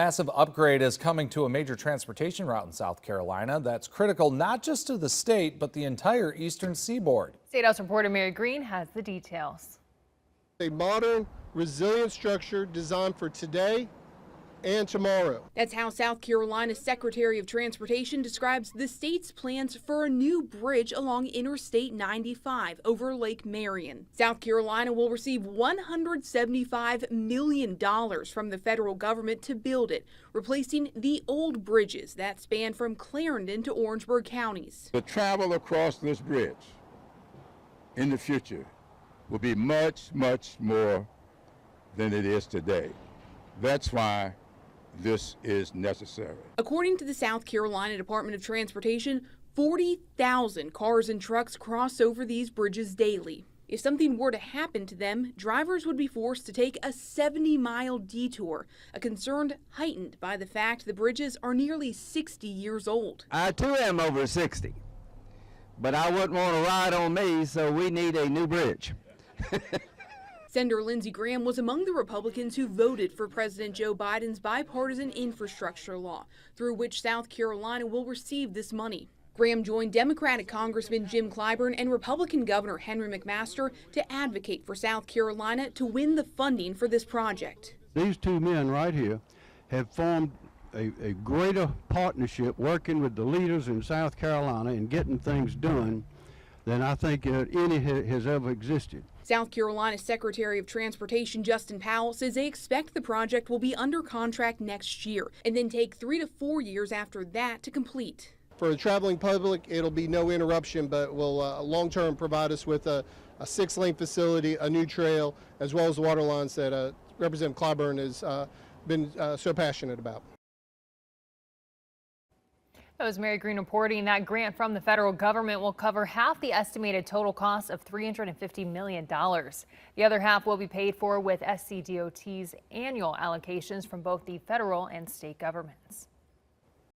Massive upgrade is coming to a major transportation route in South Carolina that's critical not just to the state, but the entire eastern seaboard. State House reporter Mary Green has the details. A modern, resilient structure designed for today and tomorrow. That's how South Carolina's Secretary of Transportation describes the state's plans for a new bridge along Interstate 95 over Lake Marion. South Carolina will receive $175 million from the federal government to build it, replacing the old bridges that span from Clarendon to Orangeburg counties. The travel across this bridge in the future will be much, much more than it is today. That's why this is necessary. According to the South Carolina Department of Transportation, 40,000 cars and trucks cross over these bridges daily. If something were to happen to them, drivers would be forced to take a 70-mile detour, a concern heightened by the fact the bridges are nearly 60 years old. I too am over 60, but I wouldn't want to ride on me, so we need a new bridge. Senator Lindsey Graham was among the Republicans who voted for President Joe Biden's bipartisan infrastructure law, through which South Carolina will receive this money. Graham joined Democratic Congressman Jim Clyburn and Republican Governor Henry McMaster to advocate for South Carolina to win the funding for this project. These two men right here have formed a greater partnership working with the leaders in South Carolina and getting things done than I think any has ever existed. South Carolina's Secretary of Transportation Justin Powell says they expect the project will be under contract next year and then take 3 to 4 years after that to complete. For the traveling public, it'll be no interruption, but will long-term provide us with a 6-lane facility, a new trail, as well as the water lines that Representative Clyburn has been so passionate about. That was Mary Green reporting. That grant from the federal government will cover half the estimated total cost of $350 million. The other half will be paid for with SCDOT's annual allocations from both the federal and state governments.